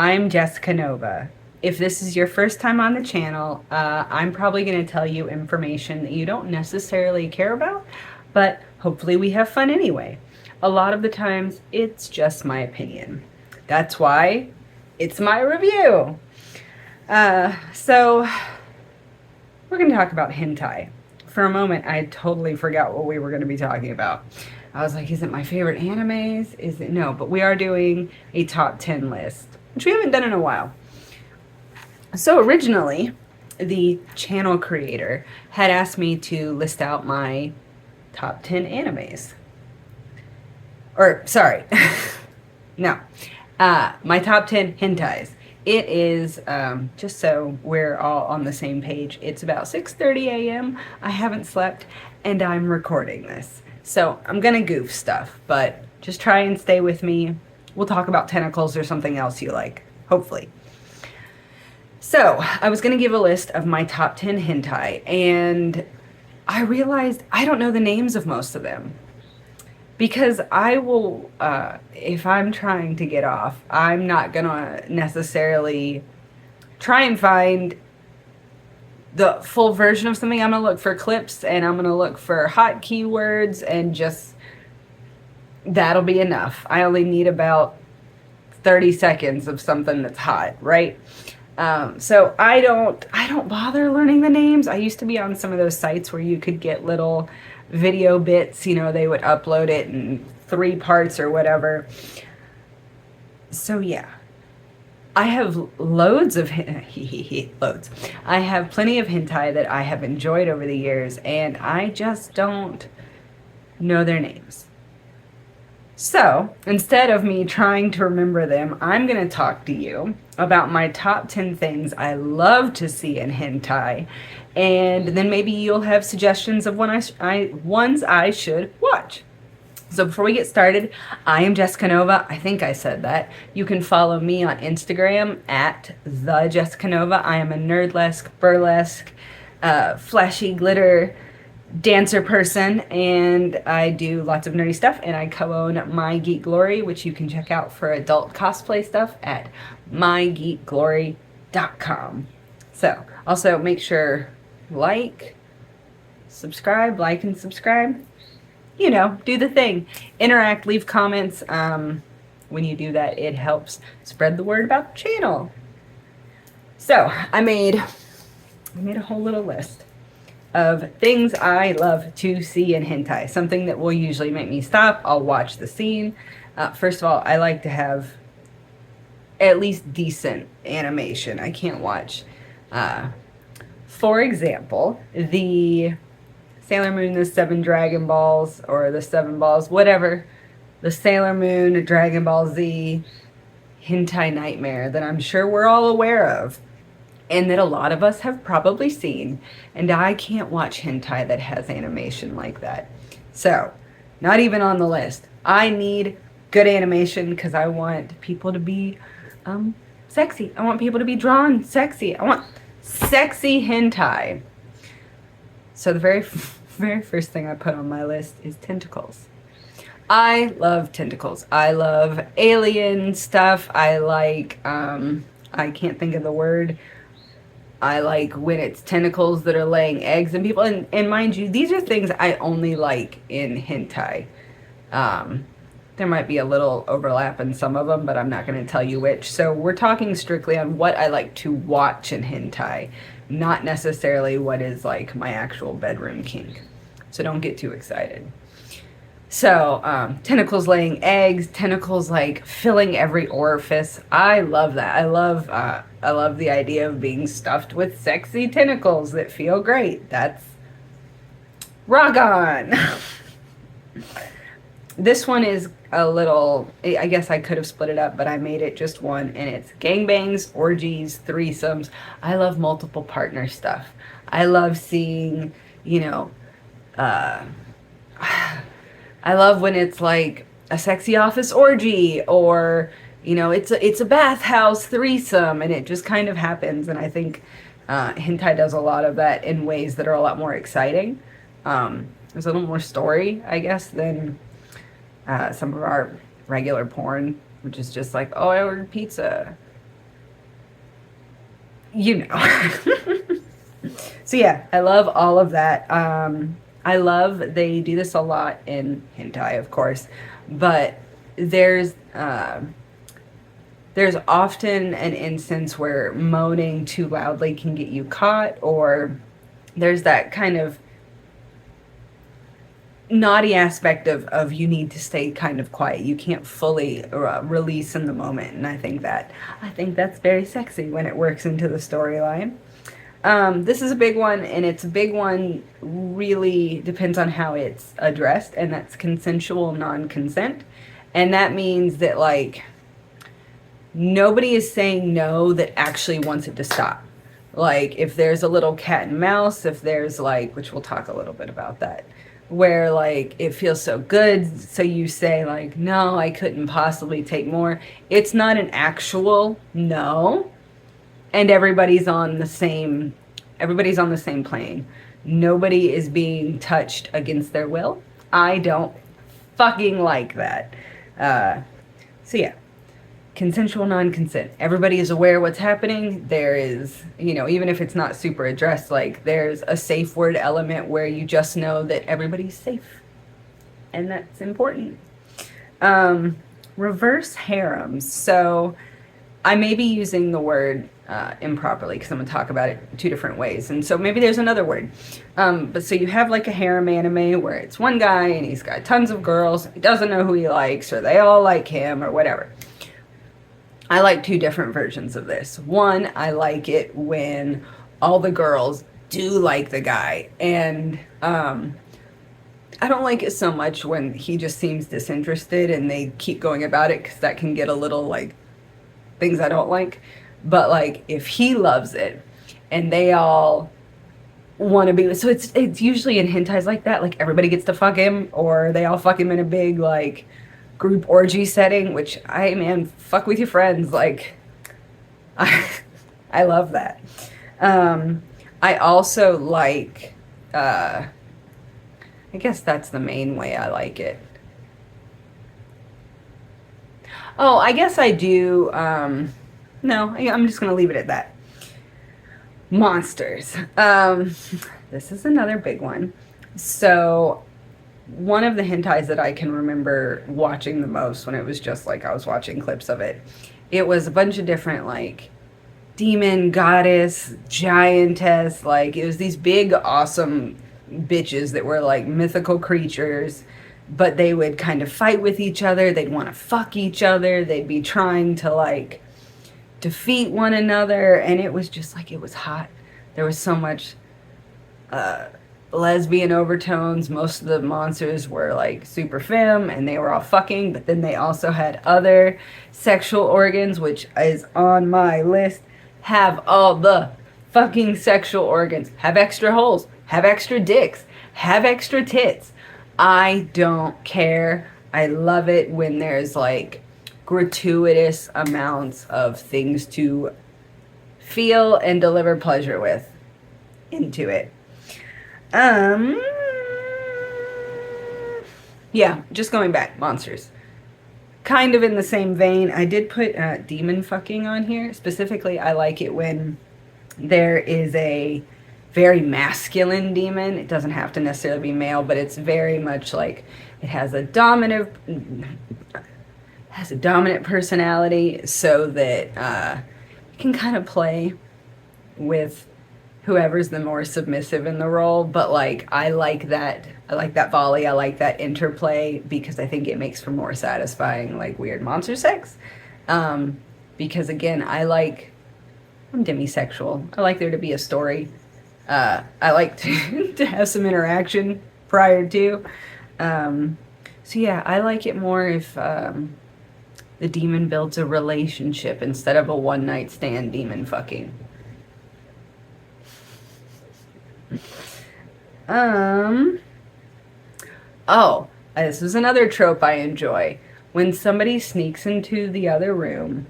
I'm Jessica Nova. If this is your first time on the channel, I'm probably going to tell you information that you don't necessarily care about, but hopefully we have fun anyway. A lot of the times, it's just my opinion. That's why it's my review. So we're going to talk about hentai. For a moment, I totally forgot what we were going to be talking about. I was like, is it my favorite animes? Is it? No, but we are doing a top 10 list, which we haven't done in a while. So originally, the channel creator had asked me to list out my top 10 animes. Or, sorry, no, my top 10 hentais. It is, just so we're all on the same page, it's about 6:30 a.m. I haven't slept, and I'm recording this. So I'm gonna goof stuff, but just try and stay with me. We'll talk about tentacles or something else you like, hopefully. So I was gonna give a list of my top 10 hentai, and I realized I don't know the names of most of them. Because I will, if I'm trying to get off, I'm not gonna necessarily try and find the full version of something. I'm gonna look for clips and I'm gonna look for hot keywords, and just that'll be enough. I only need about 30 seconds of something that's hot, right? So I don't bother learning the names. I used to be on some of those sites where you could get little video bits, you know, they would upload it in 3 parts or whatever. So yeah, I have loads of loads. I have plenty of hentai that I have enjoyed over the years, and I just don't know their names. So instead of me trying to remember them, I'm going to talk to you about my top 10 things I love to see in hentai, and then maybe you'll have suggestions of ones I should watch. So before we get started, I am Jessica Nova. I think I said that. You can follow me on Instagram at thejessicanova. I am a nerdlesque, burlesque, flashy glitter dancer person, and I do lots of nerdy stuff, and I co-own My Geek Glory, which you can check out for adult cosplay stuff at mygeekglory.com. So also make sure subscribe, like and subscribe. You know, do the thing. Interact, leave comments. When you do that, it helps spread the word about the channel. So I made a whole little list of things I love to see in hentai. Something that will usually make me stop. I'll watch the scene. First of all, I like to have at least decent animation. I can't watch, for example, the Sailor Moon, the 7 Dragon Balls, or the 7 Balls, whatever. The Sailor Moon, Dragon Ball Z, hentai nightmare that I'm sure we're all aware of, and that a lot of us have probably seen, and I can't watch hentai that has animation like that. So, not even on the list. I need good animation because I want people to be sexy. I want people to be drawn sexy. I want sexy hentai. So the very first thing I put on my list is tentacles. I love tentacles. I love alien stuff. I like, I can't think of the word. I like when it's tentacles that are laying eggs and people, and mind you, these are things I only like in hentai. There might be a little overlap in some of them, but I'm not going to tell you which. So we're talking strictly on what I like to watch in hentai, not necessarily what is like my actual bedroom kink. So don't get too excited. So, tentacles laying eggs, tentacles like filling every orifice. I love that. I love the idea of being stuffed with sexy tentacles that feel great. That's rock on. This one is a little, I guess I could have split it up, but I made it just one, and it's gangbangs, orgies, threesomes. I love multiple partner stuff. I love seeing, you know, I love when it's like a sexy office orgy, or, you know, it's a bathhouse threesome, and it just kind of happens. And I think hentai does a lot of that in ways that are a lot more exciting. There's a little more story, I guess, than some of our regular porn, which is just like, oh, I ordered pizza. you know. So yeah, I love all of that. I love they do this a lot in hentai, of course, but there's uh, there's often an instance where moaning too loudly can get you caught, or there's that kind of naughty aspect of you need to stay kind of quiet. You can't fully release in the moment, and I think that's very sexy when it works into the storyline. This is a big one, and it's a big one really depends on how it's addressed, and that's consensual non-consent. And that means that, like, nobody is saying no that actually wants it to stop. Like, if there's a little cat and mouse, if there's, like, which we'll talk a little bit about that, where, like, it feels so good, so you say, like, no, I couldn't possibly take more. It's not an actual no, and everybody's on the same plane. Nobody is being touched against their will. I don't fucking like that. So yeah, consensual non-consent. Everybody is aware what's happening. There is, even if it's not super addressed, like, there's a safe word element where you just know that everybody's safe, and that's important. Reverse harems. So I may be using the word improperly because I'm going to talk about it two different ways. And so maybe there's another word. But so you have like a harem anime where it's one guy and he's got tons of girls. He doesn't know who he likes, or they all like him, or whatever. I like two different versions of this. One, I like it when all the girls do like the guy. And I don't like it so much when he just seems disinterested and they keep going about it, because that can get a little, like, things I don't like. But, like, if he loves it and they all want to be, so it's usually in hentais like that, like, everybody gets to fuck him, or they all fuck him in a big, like, group orgy setting, which fuck with your friends. Like, I love that. I also like, I guess that's the main way I like it. Oh, I guess I do. No, I'm just going to leave it at that. Monsters. This is another big one. So, one of the hentais that I can remember watching the most, when it was just like I was watching clips of it, it was a bunch of different, like, demon, goddess, giantess, like, it was these big, awesome bitches that were, like, mythical creatures, but they would kind of fight with each other. They'd want to fuck each other. They'd be trying to, like, defeat one another, and it was just, like, it was hot. There was so much lesbian overtones. Most of the monsters were, like, super femme, and they were all fucking, but then they also had other sexual organs, which is on my list. Have all the fucking sexual organs. Have extra holes. Have extra dicks. Have extra tits. I don't care. I love it when there's, like, gratuitous amounts of things to feel and deliver pleasure with into it. Yeah, just going back, monsters. Kind of in the same vein, I did put demon fucking on here. Specifically, I like it when there is a very masculine demon. It doesn't have to necessarily be male, but it's very much like it has a dominant personality, so that you can kind of play with whoever's the more submissive in the role. But, like, I like that volley, I like that interplay, because I think it makes for more satisfying, like, weird monster sex. Because, again, I'm demisexual. I like there to be a story. I like to have some interaction prior to. So yeah, I like it more if the demon builds a relationship instead of a one-night stand demon fucking. This is another trope I enjoy. When somebody sneaks into the other room,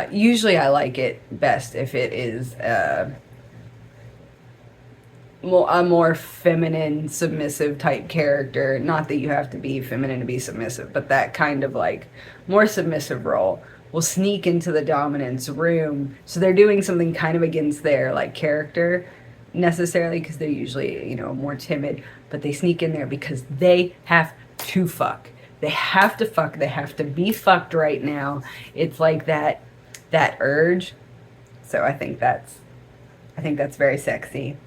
usually I like it best if it is a more feminine, submissive type character. Not that you have to be feminine to be submissive, but that kind of, like, more submissive role will sneak into the dominant's room. So they're doing something kind of against their like character necessarily, because they're usually, you know, more timid, but they sneak in there because they have to fuck. They have to fuck. They have to be fucked right now. It's like that urge. So I think that's very sexy.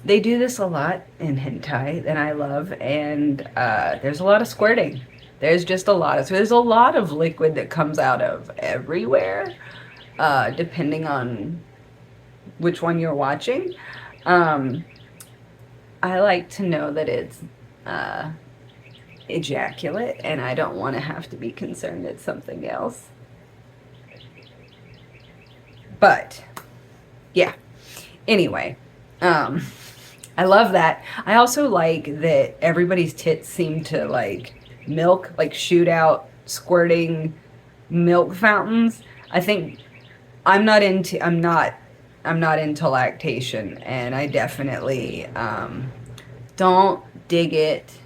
They do this a lot in hentai, and I love, and there's a lot of squirting. There's just a lot of, so there's a lot of liquid that comes out of everywhere, depending on which one you're watching. I like to know that it's ejaculate, and I don't want to have to be concerned it's something else. But yeah, anyway, I love that. I also like that everybody's tits seem to like milk, like shoot out squirting milk fountains. I think I'm not into lactation, and I definitely don't dig it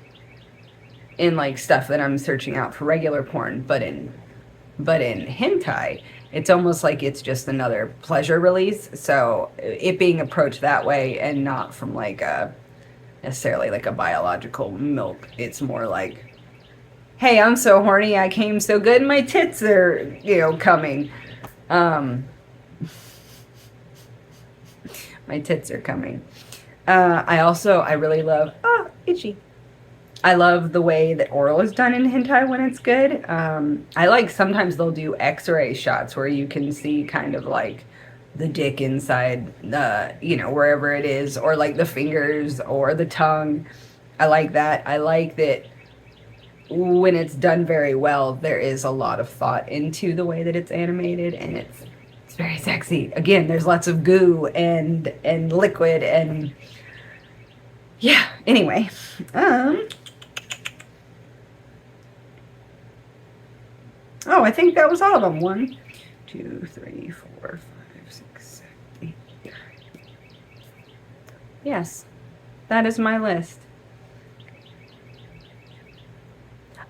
in like stuff that I'm searching out for regular porn, but in hentai, it's almost like it's just another pleasure release. So it being approached that way, and not from like a necessarily like a biological milk, it's more like, hey, I'm so horny, I came so good, my tits are, you know, coming. My tits are coming. I really love, itchy. I love the way that oral is done in hentai when it's good. I like sometimes they'll do x-ray shots where you can see kind of like the dick inside, you know, wherever it is, or like the fingers or the tongue. I like that. I like that when it's done very well, there is a lot of thought into the way that it's animated, and it's very sexy. Again, there's lots of goo and liquid, and yeah, anyway. Oh, I think that was all of them. 1, 2, 3, 4, 5, 6, 7, 8. Yes, that is my list.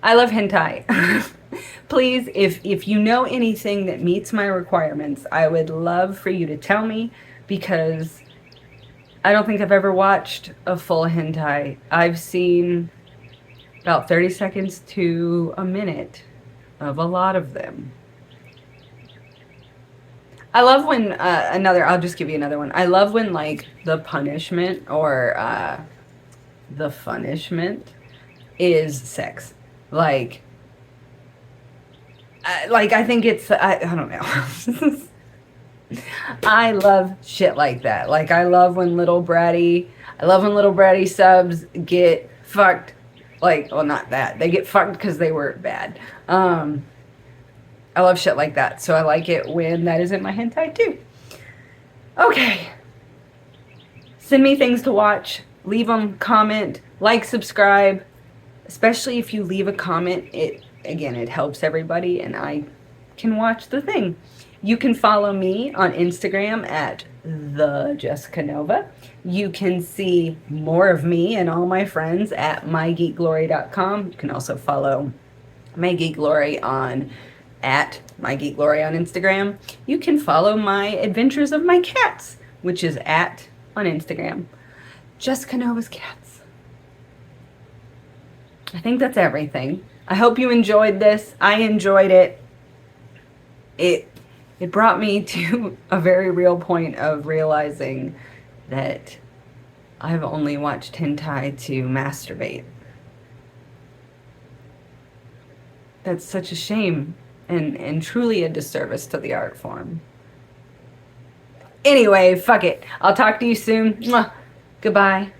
I love hentai. Please, if you know anything that meets my requirements, I would love for you to tell me, because I don't think I've ever watched a full hentai. I've seen about 30 seconds to a minute of a lot of them. I love when, I'll just give you another one. I love when like the punishment or the punishment is sex. Like I think it's, I don't know. I love shit like that. Like I love when little bratty subs get fucked. Like, well, not that. They get fucked because they were bad. I love shit like that. So I like it when that is in my hentai too. Okay. Send me things to watch. Leave them, comment, like, subscribe. Especially if you leave a comment, it helps everybody, and I can watch the thing. You can follow me on Instagram at thejessicanova. You can see more of me and all my friends at mygeekglory.com. You can also follow My Geek Glory on at My Geek Glory on Instagram. You can follow my adventures of my cats, which is at on Instagram. Jessicanova's Cats. I think that's everything. I hope you enjoyed this. I enjoyed it. It brought me to a very real point of realizing that I've only watched hentai to masturbate. That's such a shame and truly a disservice to the art form. Anyway, fuck it. I'll talk to you soon. Mwah. Goodbye.